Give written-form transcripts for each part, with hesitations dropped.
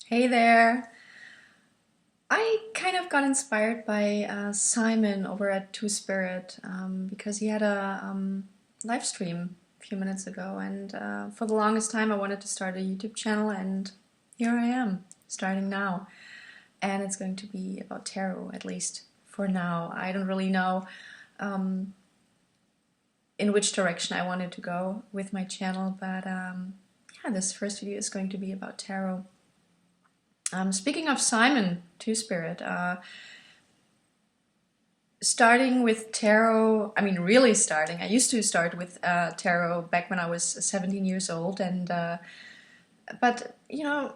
Hey there! I kind of got inspired by Simon over at Two Spirit because he had a live stream a few minutes ago, and for the longest time I wanted to start a YouTube channel, and here I am, starting now. And it's going to be about tarot, at least for now. I don't really know in which direction I wanted to go with my channel, but yeah, this first video is going to be about tarot. Speaking of Simon, Two Spirit, starting with tarot, I mean really starting, I used to start with tarot back when I was 17 years old, and but you know,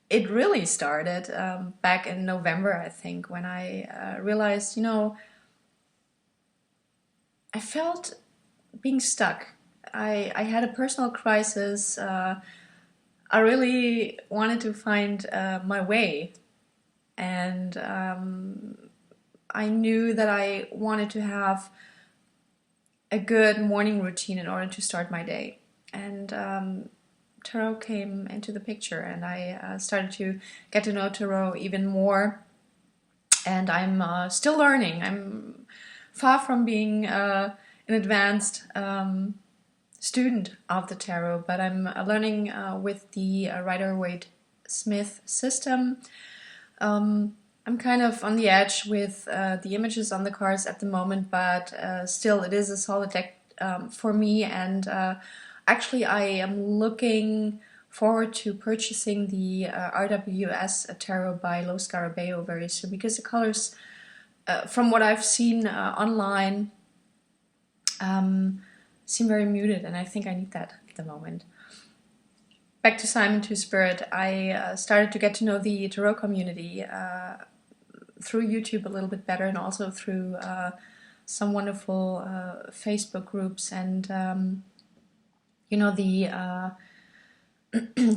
it really started back in November, I think, when I realized, I felt being stuck. I had a personal crisis. I really wanted to find my way, and I knew that I wanted to have a good morning routine in order to start my day. And tarot came into the picture, and I started to get to know tarot even more. And I'm still learning. I'm far from being an advanced student of the tarot, but I'm learning with the Rider-Waite-Smith system. I'm kind of on the edge with the images on the cards at the moment, but still it is a solid deck for me, and actually I am looking forward to purchasing the RWS Tarot by Lo Scarabeo very soon, because the colors, from what I've seen online, seem very muted, and I think I need that at the moment. Back to Simon Two Spirit, I started to get to know the tarot community through YouTube a little bit better, and also through some wonderful Facebook groups, and the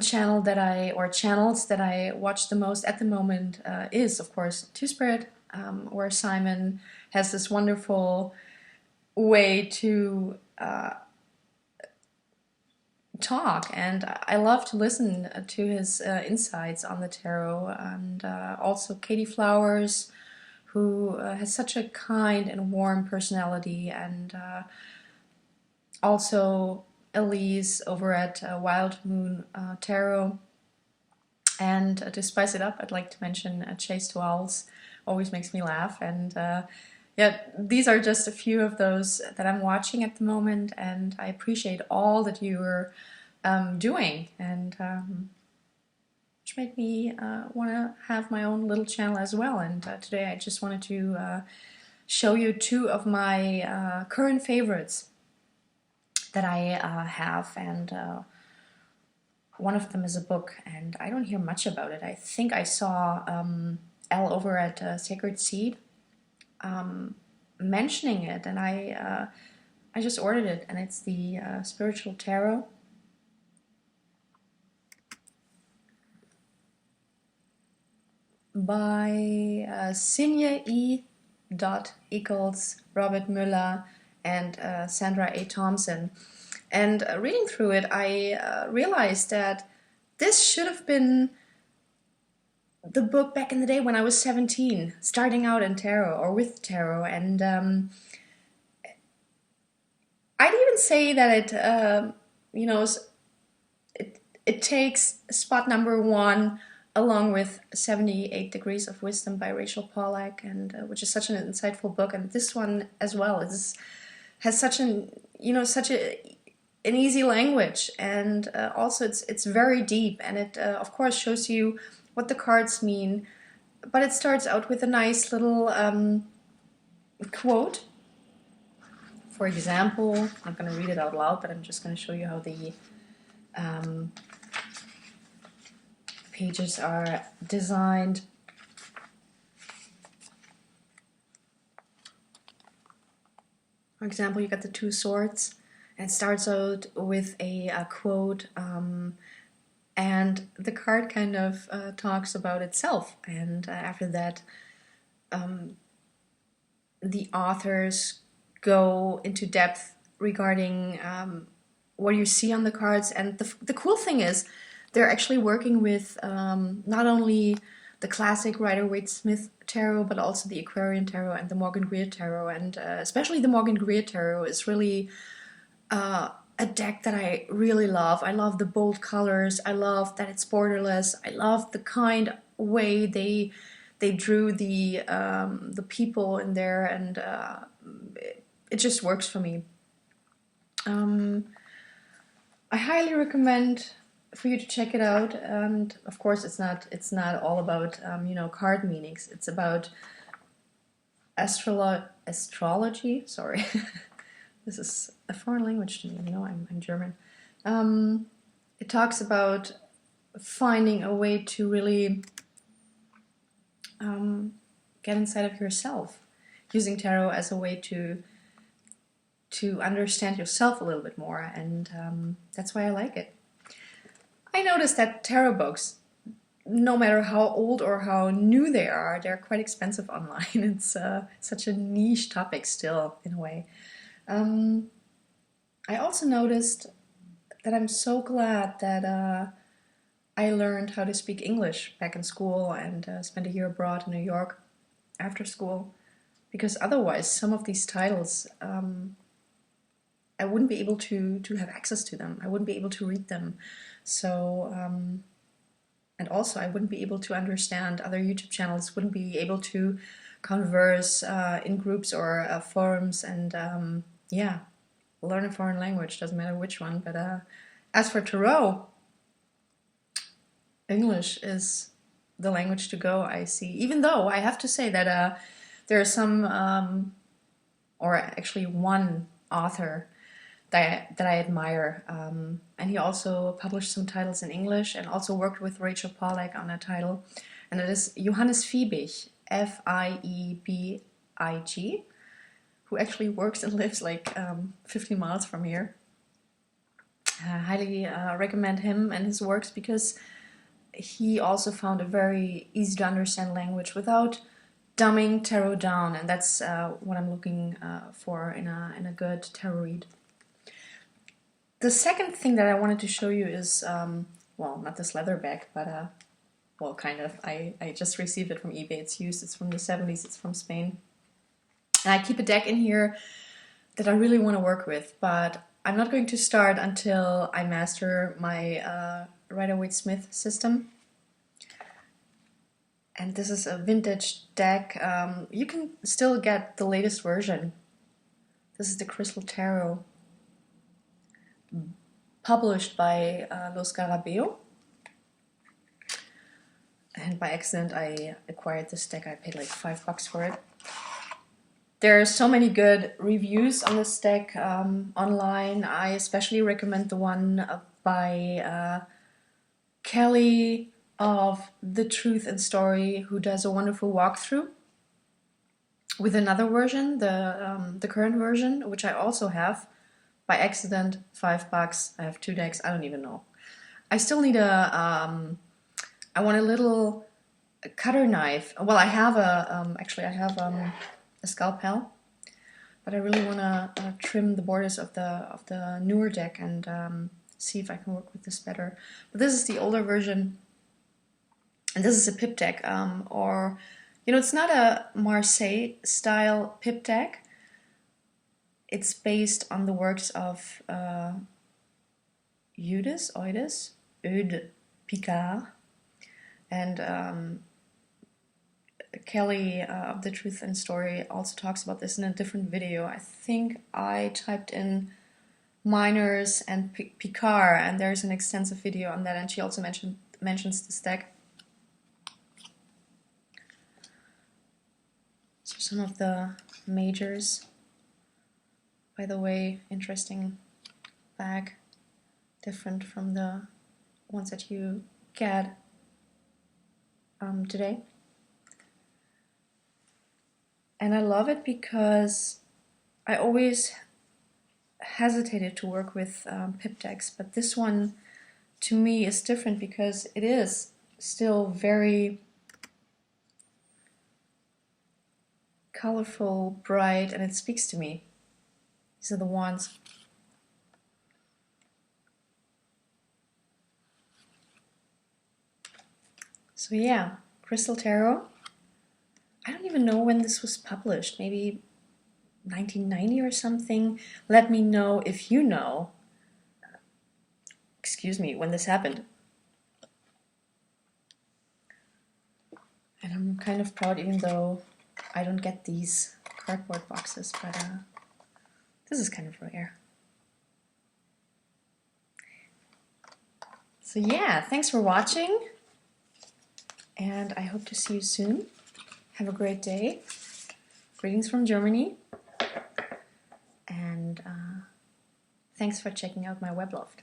channels that I watch the most at the moment is, of course, Two Spirit, where Simon has this wonderful way to talk, and I love to listen to his insights on the tarot, and also Katie Flowers, who has such a kind and warm personality, and also Elise over at Wild Moon Tarot. And to spice it up, I'd like to mention Chase Dwells, always makes me laugh, and yeah, these are just a few of those that I'm watching at the moment, and I appreciate all that you're doing, and which made me want to have my own little channel as well. And today I just wanted to show you two of my current favorites that I have, and one of them is a book, and I don't hear much about it. I think I saw Elle over at Sacred Seed mentioning it, and I just ordered it, and it's the Spiritual Tarot by Sinye E. Eccles, Robert Müller, and Sandra A. Thompson. And reading through it, I realized that this should have been the book back in the day when I was 17, starting out in tarot or with tarot, and I'd even say that it takes spot number one along with 78 Degrees of Wisdom by Rachel Pollack, and which is such an insightful book, and this one as well has such an easy language, and also it's very deep, and it of course shows you what the cards mean, but it starts out with a nice little quote. For example, I'm not going to read it out loud, but I'm just going to show you how the pages are designed. For example, you got the Two Swords, and it starts out with a quote, and the card kind of talks about itself, and after that the authors go into depth regarding what you see on the cards. And the cool thing is they're actually working with not only the classic Rider-Waite-Smith tarot, but also the Aquarian tarot and the Morgan Greer tarot. And especially the Morgan Greer tarot is really a deck that I really love. I love the bold colors. I love that it's borderless. I love the kind way they drew the people in there, and it just works for me. I highly recommend for you to check it out. And of course, it's not all about card meanings. It's about astrology. Sorry, this is a foreign language to me. I'm German. It talks about finding a way to really get inside of yourself, using tarot as a way to understand yourself a little bit more, and that's why I like it. I noticed that tarot books, no matter how old or how new they are, they're quite expensive online. It's such a niche topic still, in a way. I also noticed that I'm so glad that I learned how to speak English back in school and spent a year abroad in New York after school, because otherwise some of these titles I wouldn't be able to have access to them. I wouldn't be able to read them. So, and also I wouldn't be able to understand other YouTube channels, wouldn't be able to converse in groups or forums, and yeah, learn a foreign language, doesn't matter which one. But as for tarot, English is the language to go, I see. Even though I have to say that there are some, or actually one author that I admire, and he also published some titles in English and also worked with Rachel Pollack on a title, and it is Johannes Fiebig, Fiebig, who actually works and lives like 15 miles from here. I highly recommend him and his works, because he also found a very easy to understand language without dumbing tarot down, and that's what I'm looking for in a good tarot read. The second thing that I wanted to show you is, well, not this leather bag, but, well, kind of. I just received it from eBay. It's used. It's from the 70s. It's from Spain. And I keep a deck in here that I really want to work with, but I'm not going to start until I master my Rider-Waite-Smith system. And this is a vintage deck. You can still get the latest version. This is the Crystal Tarot, published by Los Garabeo. And by accident I acquired this deck. I paid like $5 for it. There are so many good reviews on this deck online. I especially recommend the one by Kelly of The Truth and Story, who does a wonderful walkthrough with another version, the current version, which I also have. By accident, $5. I have 2 decks. I don't even know. I still need I want a little cutter knife. Well, I have actually I have a scalpel, but I really want to trim the borders of the newer deck and see if I can work with this better. But this is the older version, and this is a pip deck, or it's not a Marseille style pip deck. It's based on the works of Eudes Picard, and Kelly of The Truth and Story also talks about this in a different video. I think I typed in miners and Picard, and there's an extensive video on that, and she also mentions this deck. So some of the majors. By the way, interesting bag, different from the ones that you get today. And I love it because I always hesitated to work with pip decks, but this one to me is different because it is still very colorful, bright, and it speaks to me. These are the wands. So yeah, Crystal Tarot. I don't even know when this was published, maybe 1990 or something. Let me know if you know, excuse me, when this happened. And I'm kind of proud, even though I don't get these cardboard boxes, but this is kind of rare. So yeah, thanks for watching, and I hope to see you soon. Have a great day. Greetings from Germany, and thanks for checking out my webloft.